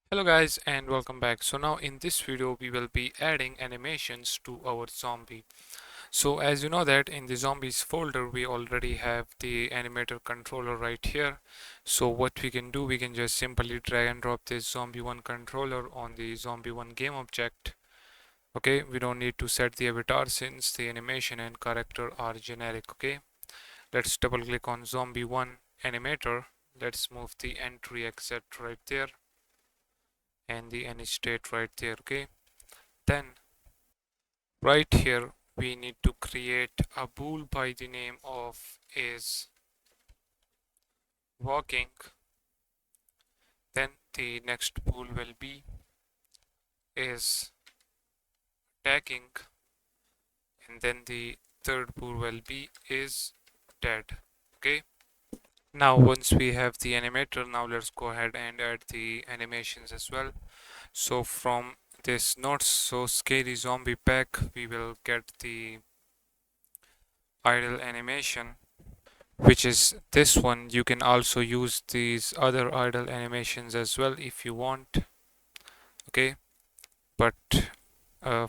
Hello guys and welcome back. So now in this video we will be adding animations to our zombie. So as you know that in the zombies folder we already have the animator controller right here. So what we can do, we can just simply drag and drop this zombie1 controller on the zombie1 game object. Okay, we don't need to set the avatar since the animation and character are generic. Okay, let's double click on zombie1 animator. Let's move the entry exit right there and the any state right there. Okay, then right here we need to create a bool by the name of is walking. Then the next bool will be is attacking, and then the third bool will be is dead. Okay, now once we have the animator, now let's go ahead and add the animations as well. So from this not so scary zombie pack we will get the idle animation, which is this one. You can also use these other idle animations as well if you want. Okay, but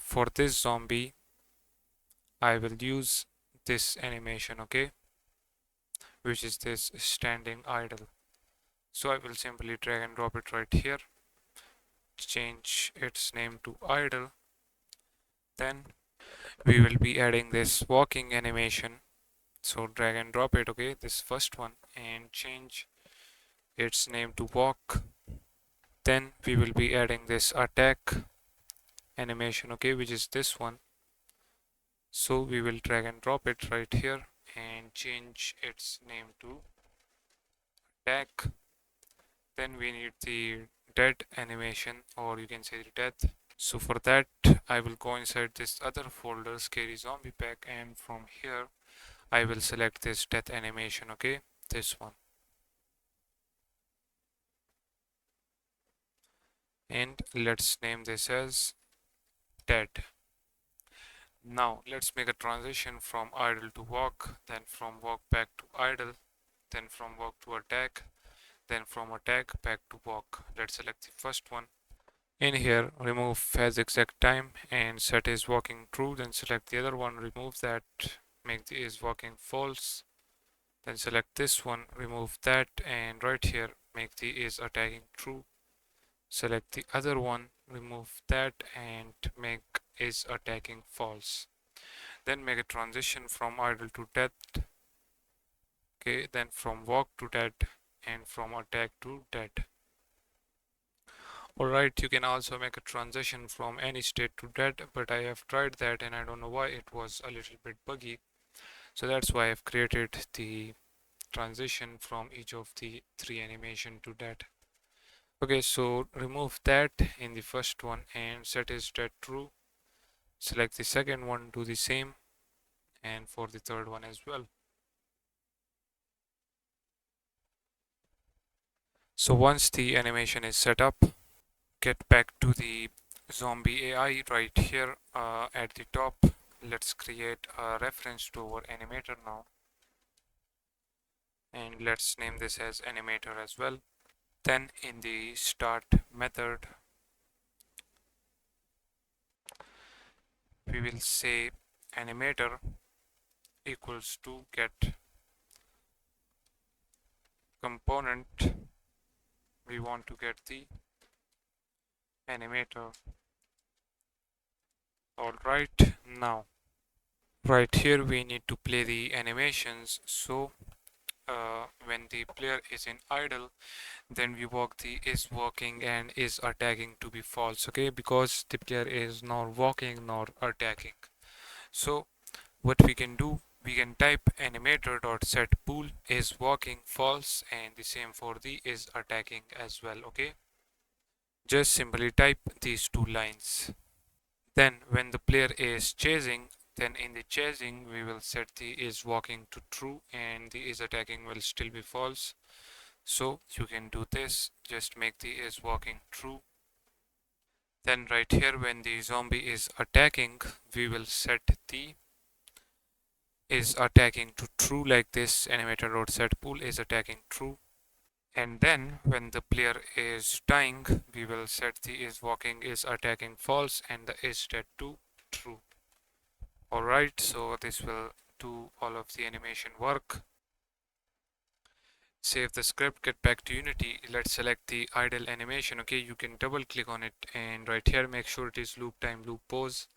for this zombie I will use this animation. Okay, which is this standing idle. So I will simply drag and drop it right here, change its name to idle. Then we will be adding this walking animation, so drag and drop it. Okay, this first one, and change its name to walk. Then we will be adding this attack animation, okay, which is this one. So we will drag and drop it right here and change its name to attack. Then we need the dead animation, or you can say the death. So for that I will go inside this other folder, scary zombie pack, and from here I will select this death animation. Okay, this one, and let's name this as dead. Now let's make a transition from idle to walk, then from walk back to idle, then from walk to attack, then from attack back to walk. Let's select the first one. In here, remove has exact time and set is walking true. Then select the other one, remove that, make the is walking false. Then select this one, remove that, and right here make the is attacking true. Select the other one, remove that, and make is attacking false. Then make a transition from idle to death. Okay, then from walk to dead, and from attack to dead. Alright, you can also make a transition from any state to dead, but I have tried that and I don't know why it was a little bit buggy. So that's why I've created the transition from each of the three animation to dead. Okay, so remove that in the first one and set is dead true. Select the second one, do the same, and for the third one as well. So once the animation is set up, get back to the zombie AI right here at the top. Let's create a reference to our animator now, and let's name this as animator as well. Then in the start method we will say animator equals to get component. We want to get the animator. Alright, now right here we need to play the animations. So when the player is in idle, then we walk the is walking and is attacking to be false. Okay, because the player is nor walking nor attacking. So what we can do, we can type animator dot set bool is walking false, and the same for the is attacking as well. Okay, just simply type these two lines. Then when the player is chasing, then in the chasing we will set the is walking to true and the is attacking will still be false. So you can do this, just make the is walking true. Then right here when the zombie is attacking, we will set the is attacking to true like this. Animator dot set bool is attacking true. And then when the player is dying, we will set the is walking is attacking false and the is dead to true. Alright, so this will do all of the animation work. Save the script, get back to Unity. Let's select the idle animation. Okay, you can double click on it and right here make sure it is loop time, loop pause,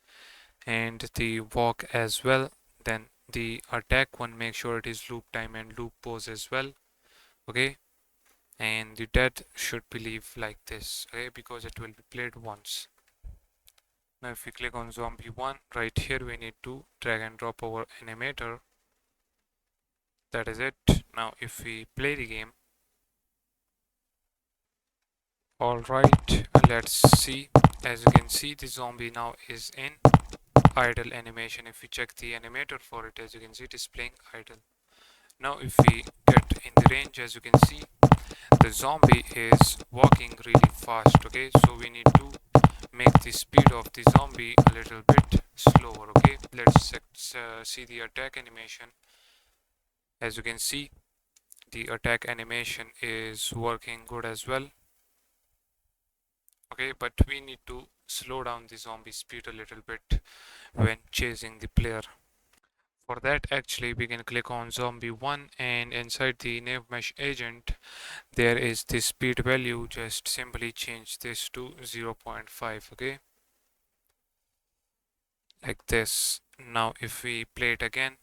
and the walk as well. Then the attack one, make sure it is loop time and loop pause as well. Okay, and the dead should be leave like this, okay, because it will be played once. Now if we click on zombie 1, right here we need to drag and drop our animator. That is it. Now if we play the game, alright, let's see. As you can see, the zombie now is in idle animation. If we check the animator for it, as you can see, it is playing idle. Now if we get in the range, as you can see, the zombie is walking really fast. Okay, so we need to make the speed of the zombie a little bit slower. Okay, let's see the attack animation. As you can see, the attack animation is working good as well. Okay, but we need to slow down the zombie speed a little bit when chasing the player. For that, actually, we can click on zombie 1 and inside the nave mesh agent there is the speed value. Just simply change this to 0.5. Okay, like this. Now if we play it again,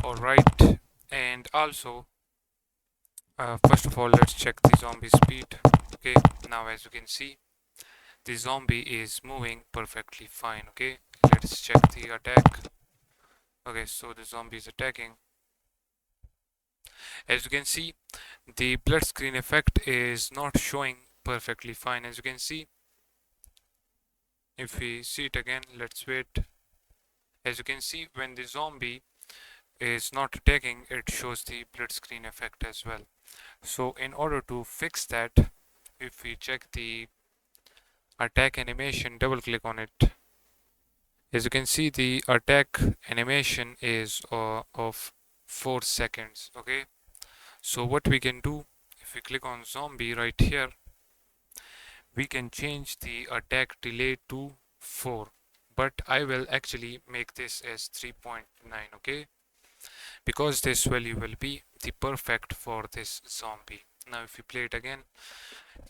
alright, and also first of all let's check the zombie speed. Okay, now as you can see, the zombie is moving perfectly fine. Okay, let's check the attack. Okay, so the zombie is attacking. As you can see, the blood screen effect is not showing perfectly fine. As you can see, if we see it again, let's wait. As you can see, when the zombie is not attacking, it shows the blood screen effect as well. So in order to fix that, if we check the attack animation, double click on it, as you can see, the attack animation is of 4 seconds. Okay, so what we can do, if we click on zombie right here, we can change the attack delay to 4, but I will actually make this as 3.9. Okay, because this value will be the perfect for this zombie. Now if we play it again,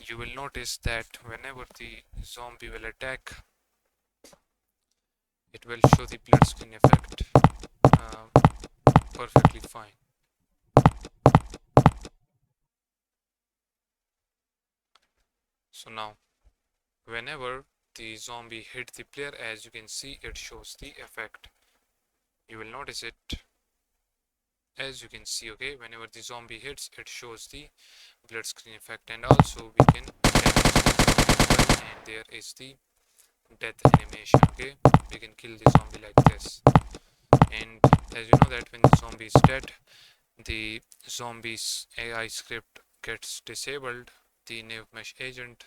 you will notice that whenever the zombie will attack, it will show the blood screen effect perfectly fine. So now whenever the zombie hit the player, as you can see, it shows the effect. You will notice it, as you can see. Okay, whenever the zombie hits, it shows the blood screen effect, and also we can and there is the death animation. Okay, we can kill the zombie like this, and as you know that when the zombie is dead, the zombie's AI script gets disabled, the nave mesh agent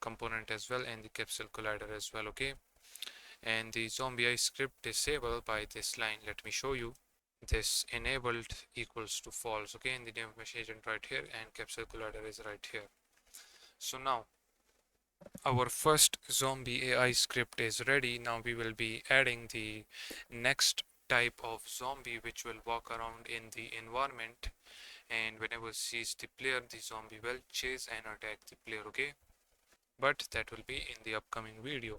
component as well, and the capsule collider as well. Okay, and the zombie AI script disabled by this line. Let me show you. This enabled equals to false. Okay, and the nave mesh agent right here and capsule collider is right here. So now our first zombie AI script is ready. Now we will be adding the next type of zombie which will walk around in the environment, and whenever sees the player, the zombie will chase and attack the player. Okay, but that will be in the upcoming video.